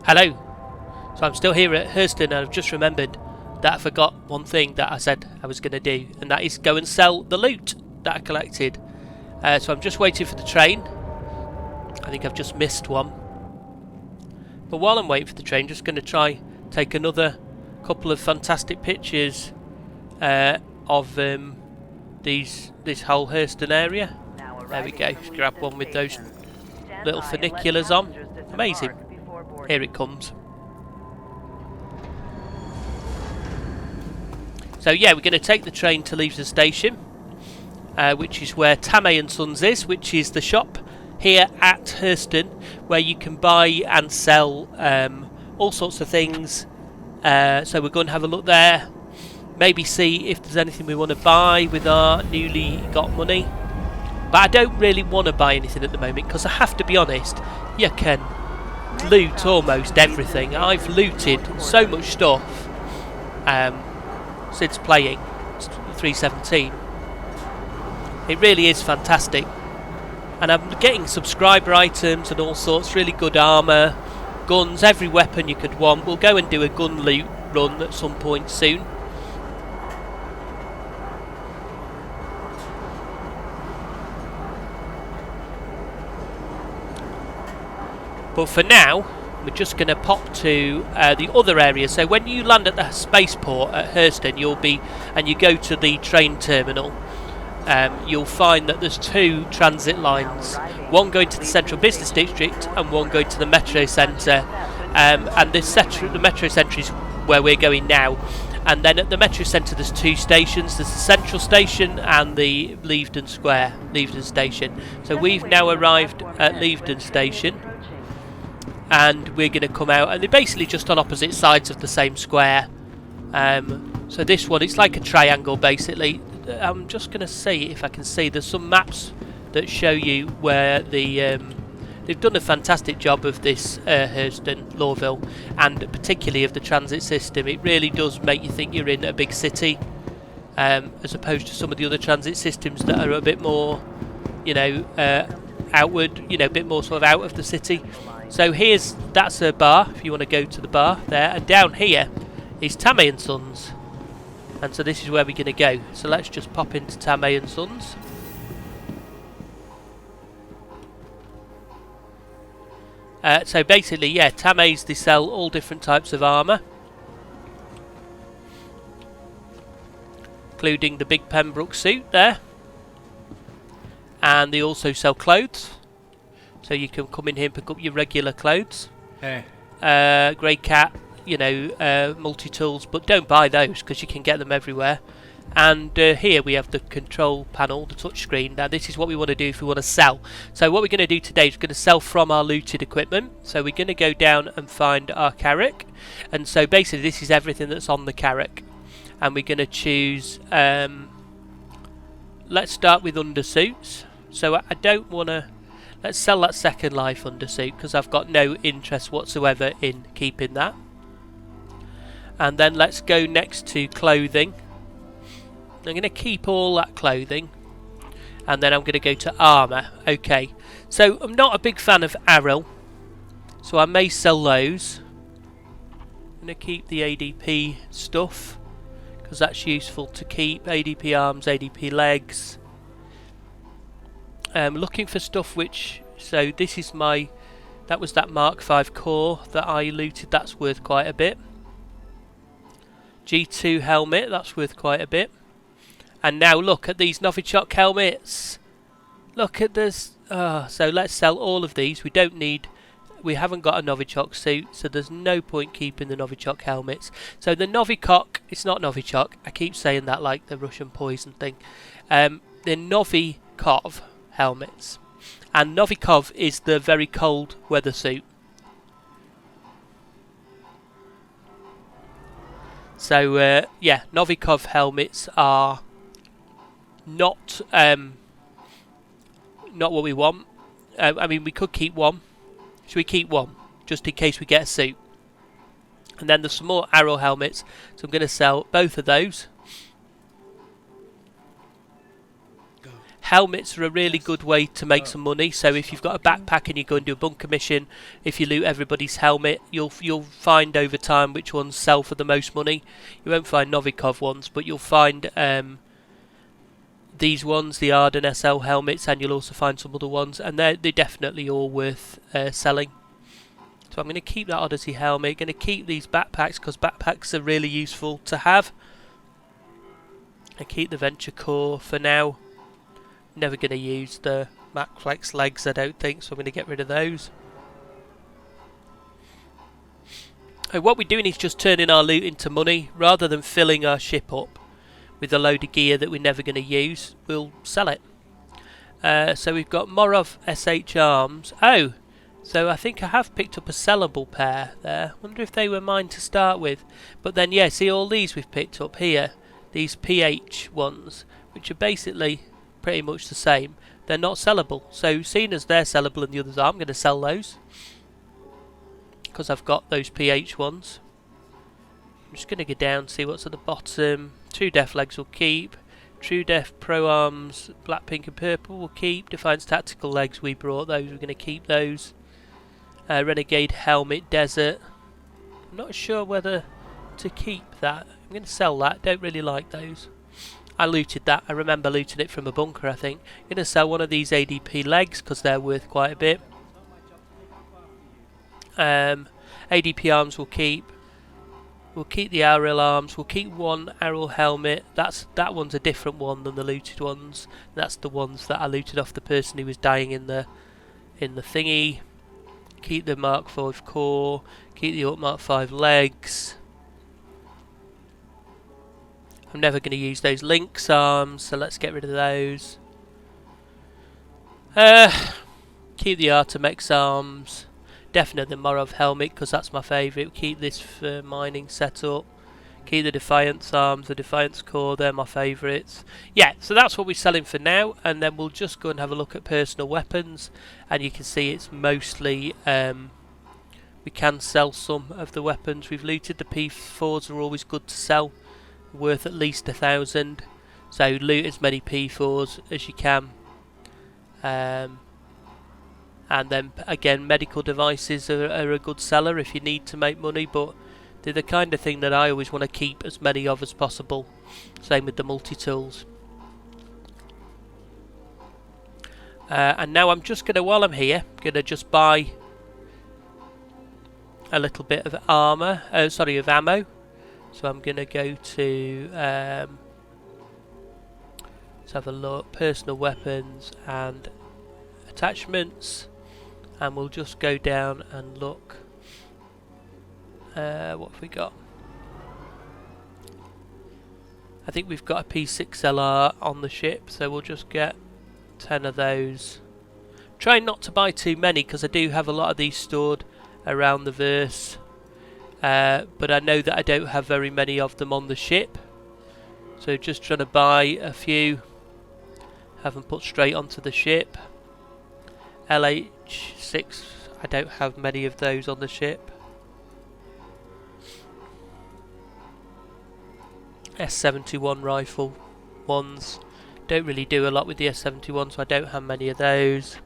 Hello. So I'm still here at Hurston, and I've just remembered that I forgot one thing that I said I was going to do, and that is go and sell the loot that I collected. So I'm just waiting for the train. I think I've just missed one. But while I'm waiting for the train, just going to try take another couple of fantastic pictures of this whole Hurston area. There we go. Just grab one with those little funiculars on. Amazing. Here it comes. So yeah, we're going to take the train to Leavesden Station, which is where Tamay and Sons is, which is the shop here at Hurston, where you can buy and sell all sorts of things. So we're going to have a look there, maybe see if there's anything we want to buy with our newly got money. But I don't really want to buy anything at the moment, because I have to be honest, you can loot almost everything. I've looted so much stuff since playing 317. It really is fantastic. And I'm getting subscriber items and all sorts, really good armour, guns, every weapon you could want. We'll go and do a gun loot run at some point soon. But for now, we're just going to pop to the other area. So when you land at the Spaceport at Hurston, and you go to the train terminal, you'll find that there's two transit lines, one going to the Central Business District and one going to the Metro Centre. And the Metro Centre is where we're going now. And then at the Metro Centre there's two stations. There's the Central Station and the Leavesden Station. So we've now arrived at Leavesden Station, and we're going to come out, and they're basically just on opposite sides of the same square. So this one, it's like a triangle basically. I'm just going to see if I can see. There's some maps that show you where they've done a fantastic job of this Hurston, Lawville, and particularly of the transit system. It really does make you think you're in a big city, as opposed to some of the other transit systems that are a bit more, outward, a bit more sort of out of the city. So that's a bar, if you want to go to the bar there, and down here is Tamay and Sons. And so this is where we're going to go. So let's just pop into Tamay and Sons. So basically, yeah, Tamay's, they sell all different types of armour, including the big Pembroke suit there. And they also sell clothes. So you can come in here and pick up your regular clothes. Hey. Grey Cat, multi-tools, but don't buy those because you can get them everywhere. And here we have the control panel, the touch screen. Now this is what we want to do if we want to sell. So what we're going to do today is we're going to sell from our looted equipment. So we're going to go down and find our Carrack. And so basically this is everything that's on the Carrack. And we're going to choose, let's start with undersuits. So I don't want to, let's sell that Second Life undersuit because I've got no interest whatsoever in keeping that. And then let's go next to clothing. I'm going to keep all that clothing, and then I'm going to go to armour. Okay, so I'm not a big fan of arrow, so I may sell those. I'm going to keep the ADP stuff because that's useful to keep. ADP arms, ADP legs. Looking for stuff which, so this is that was that Mark 5 core that I looted. That's worth quite a bit. G2 helmet, that's worth quite a bit. And now look at these Novichok helmets. Look at this. So let's sell all of these. We haven't got a Novichok suit, so there's no point keeping the Novichok helmets. So the Novichok, it's not Novichok. I keep saying that like the Russian poison thing. The Novikov helmets. And Novikov is the very cold weather suit. So yeah, Novikov helmets are not what we want. I mean, we could keep one. Should we keep one just in case we get a suit? And then there's some more arrow helmets, so I'm going to sell both of those. helmets are a really good way to make some money. So if you've got a backpack and you go and do a bunker mission, if you loot everybody's helmet, you'll find over time which ones sell for the most money. You won't find Novikov ones, but you'll find these ones, the Arden SL helmets, and you'll also find some other ones, and they're definitely all worth selling. So I'm going to keep that Odyssey helmet, going to keep these backpacks because backpacks are really useful to have. And keep the Venture Core for now. Never going to use the MacFlex legs, I don't think, so I'm going to get rid of those. And what we're doing is just turning our loot into money. Rather than filling our ship up with a load of gear that we're never going to use, we'll sell it. So we've got Morov SH arms. Oh, so I think I have picked up a sellable pair there. Wonder if they were mine to start with. But then, yeah, see all these we've picked up here. These PH ones, which are basically pretty much the same, they're not sellable. So seeing as they're sellable and the others are, I'm going to sell those because I've got those PH ones. I'm just going to go down and see what's at the bottom. True Def legs will keep. True Def Pro Arms, black, pink and purple will keep. Defiance Tactical legs, we brought those, we're going to keep those. Renegade Helmet Desert. I'm not sure whether to keep that. I'm going to sell that. Don't really like those. I looted that. I remember looting it from a bunker, I think. I'm going to sell one of these ADP legs because they're worth quite a bit. ADP arms will keep. We'll keep the Aryl arms. We'll keep one Aryl helmet. That one's a different one than the looted ones. That's the ones that I looted off the person who was dying in the thingy. Keep the Mark 5 core. Keep the Mark 5 legs. I'm never going to use those Lynx arms, so let's get rid of those. Keep the Artemex arms. Definitely the Morov helmet because that's my favourite. Keep this for mining setup. Keep the Defiance arms, the Defiance core, they're my favourites. Yeah, so that's what we're selling for now, and then we'll just go and have a look at personal weapons, and you can see it's mostly we can sell some of the weapons we've looted. The P4s are always good to sell, worth at least 1,000, so loot as many P4s as you can. And then again, medical devices are a good seller if you need to make money, but they're the kind of thing that I always want to keep as many of as possible. Same with the multi-tools. And now I'm just going to, while I'm here, going to just buy a little bit of armour, of ammo. So I'm going to go to, let's have a look, personal weapons and attachments, and we'll just go down and look. What have we got? I think we've got a P6LR on the ship, so we'll just get 10 of those. Try not to buy too many because I do have a lot of these stored around the verse, but I know that I don't have very many of them on the ship, so just trying to buy a few, have them put straight onto the ship. LH6, I don't have many of those on the ship. S71 rifle ones, don't really do a lot with the S71, so I don't have many of those.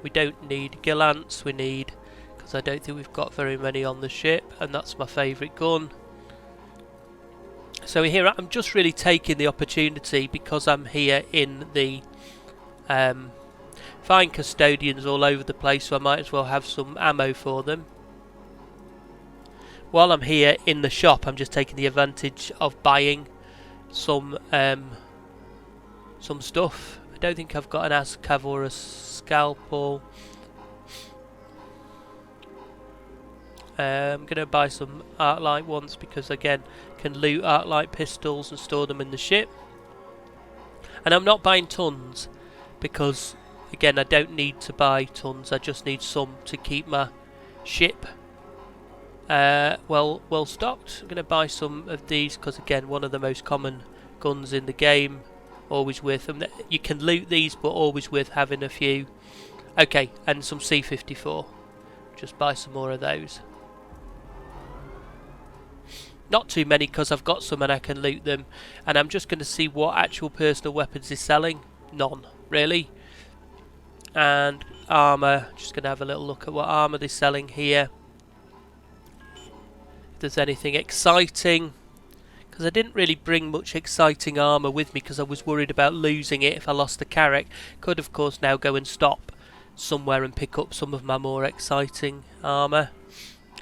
We don't need Gillants, we need, because I don't think we've got very many on the ship, and that's my favourite gun. So here I'm just really taking the opportunity because I'm here in the find custodians all over the place, so I might as well have some ammo for them. While I'm here in the shop, I'm just taking the advantage of buying some stuff. I don't think I've got an ASCAV or a scalpel. I'm going to buy some Arclight ones because again, can loot Arclight pistols and store them in the ship. And I'm not buying tons because again, I don't need to buy tons, I just need some to keep my ship well stocked. I'm going to buy some of these because again, one of the most common guns in the game, always with them. You can loot these, but always with having a few. Okay, and some C54. Just buy some more of those. Not too many because I've got some and I can loot them. And I'm just going to see what actual personal weapons is selling. None, really. And armour, just going to have a little look at what armour they're selling here. If there's anything exciting. Because I didn't really bring much exciting armour with me because I was worried about losing it if I lost the Carrack. Could of course now go and stop somewhere and pick up some of my more exciting armour.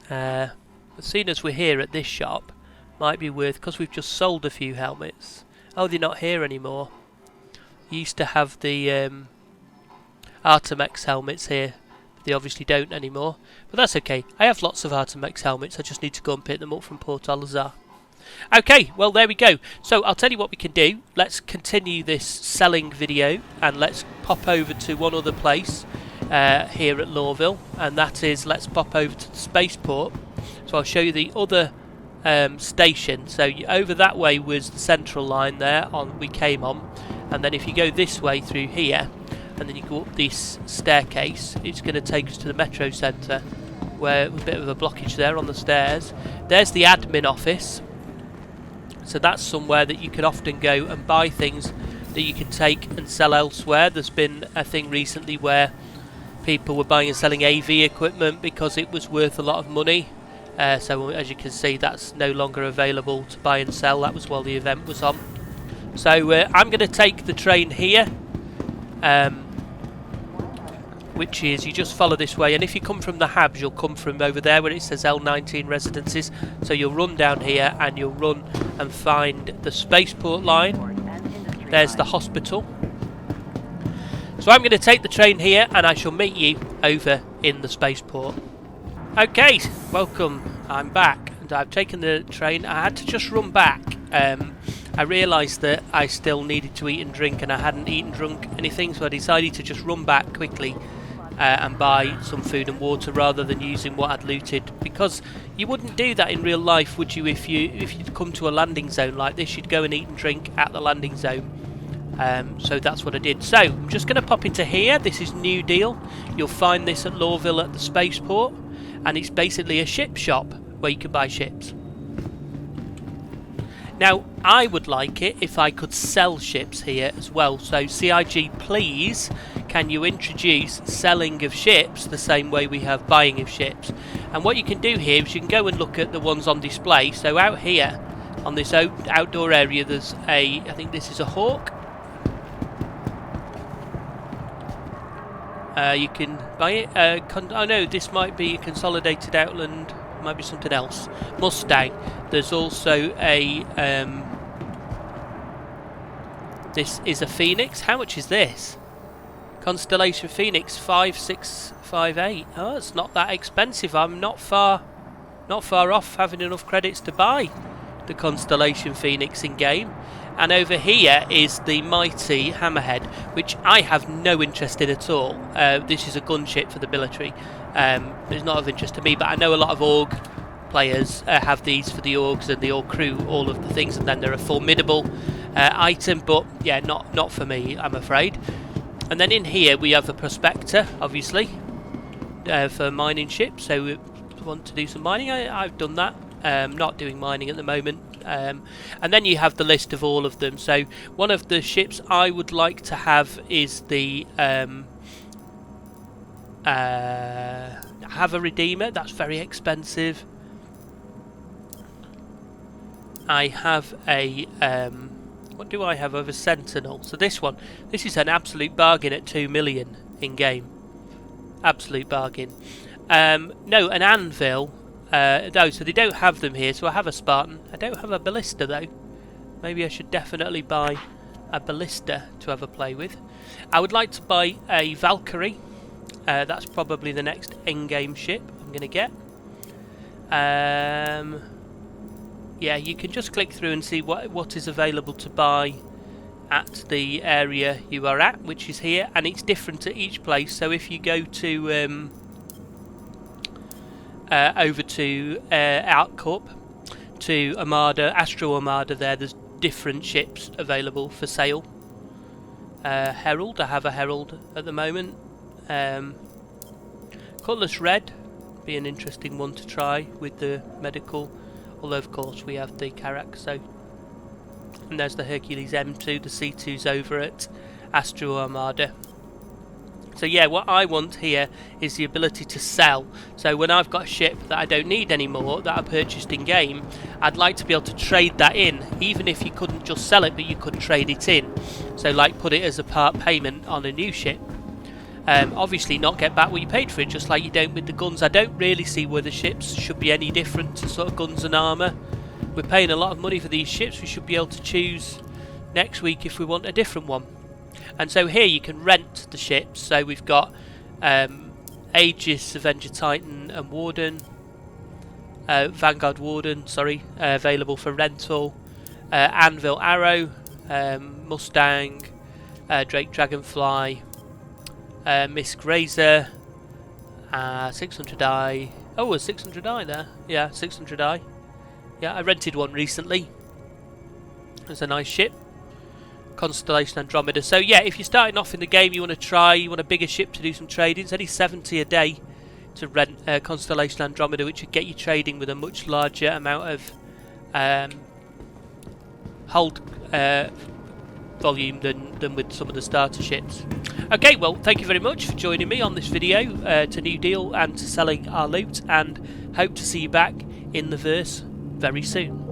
As soon as we're here at this shop, might be worth, because we've just sold a few helmets. Oh, they're not here anymore. You used to have the Artemex helmets here. They obviously don't anymore. But that's okay. I have lots of Artemex helmets. I just need to go and pick them up from Port Al-Azhar. Okay, well there we go. So I'll tell you what we can do. Let's continue this selling video and let's pop over to one other place here at Lawville, and that is, let's pop over to the Spaceport. So I'll show you the other station. So over that way was the central line there we came on, and then if you go this way through here and then you go up this staircase, it's going to take us to the Metro Centre, where a bit of a blockage there on the stairs. There's the admin office. So that's somewhere that you can often go and buy things that you can take and sell elsewhere. There's been a thing recently where people were buying and selling AV equipment because it was worth a lot of money. So as you can see, that's no longer available to buy and sell. That was while the event was on. So I'm going to take the train here, which is, you just follow this way, and if you come from the Habs, you'll come from over there where it says L19 Residences. So you'll run down here and you'll run and find the Spaceport line. There's the hospital. So I'm going to take the train here and I shall meet you over in the Spaceport. Okay, welcome. I'm back and I've taken the train. I had to just run back. I realised that I still needed to eat and drink, and I hadn't eaten, drunk anything, so I decided to just run back quickly and buy some food and water rather than using what I'd looted, because you wouldn't do that in real life, would you? If you'd come to a landing zone like this, you'd go and eat and drink at the landing zone. So that's what I did. So I'm just going to pop into here. This is New Deal. You'll find this at Lawville at the Spaceport, and it's basically a ship shop where you can buy ships. Now, I would like it if I could sell ships here as well. So CIG, please, can you introduce selling of ships the same way we have buying of ships? And what you can do here is you can go and look at the ones on display. So out here on this outdoor area, there's I think this is a Hawk. You can buy it. Oh no, this might be a Consolidated Outland. Might be something else. Mustang. There's also a this is a Phoenix. How much is this? Constellation Phoenix 5658. Oh, it's not that expensive. I'm not far off having enough credits to buy the Constellation Phoenix in game. And over here is the mighty Hammerhead, which I have no interest in at all. This is a gunship for the military. It's not of interest to me, but I know a lot of Org players have these for the Orgs and the Org crew, all of the things, and then they're a formidable item, but yeah, not for me, I'm afraid. And then in here we have a Prospector, obviously, for mining ships, so we want to do some mining. I've done that. Not doing mining at the moment. And then you have the list of all of them. So one of the ships I would like to have is the have a Redeemer. That's very expensive. I have a what do I have? I have a Sentinel. So this is an absolute bargain at 2 million in game. Absolute bargain. No, an Anvil. No, so they don't have them here. So I have a Spartan. I don't have a Ballista though. Maybe I should definitely buy a Ballista to have a play with. I would like to buy a Valkyrie. That's probably the next in-game ship I'm going to get. Yeah, you can just click through and see what is available to buy at the area you are at, which is here, and it's different at each place. So if you go to over to Outcorp, to Armada, Astro Armada, there's different ships available for sale. Herald, I have a Herald at the moment. Cutlass Red, be an interesting one to try with the medical although of course we have the Carrack. So, and there's the Hercules M2, the C2's over at Astro Armada. So yeah, what I want here is the ability to sell. So when I've got a ship that I don't need anymore, that I purchased in game, I'd like to be able to trade that in, even if you couldn't just sell it, but you could trade it in. So like put it as a part payment on a new ship. Obviously not get back what you paid for it, just like you don't with the guns. I don't really see where the ships should be any different to sort of guns and armour. We're paying a lot of money for these ships, we should be able to choose next week if we want a different one. And so here you can rent the ships. So we've got Aegis, Avenger Titan and Warden, Vanguard Warden, sorry, available for rental, Anvil Arrow, Mustang, Drake Dragonfly, Misk Razor, 600i. Oh, a 600i there. Yeah, 600i. Yeah, I rented one recently. It's a nice ship. Constellation Andromeda. So yeah, if you're starting off in the game, you want to try, you want a bigger ship to do some trading. It's only 70 a day to rent Constellation Andromeda, which would get you trading with a much larger amount of hold volume than with some of the starter ships. Okay, well, thank you very much for joining me on this video to New Deal and to selling our loot, and hope to see you back in the verse very soon.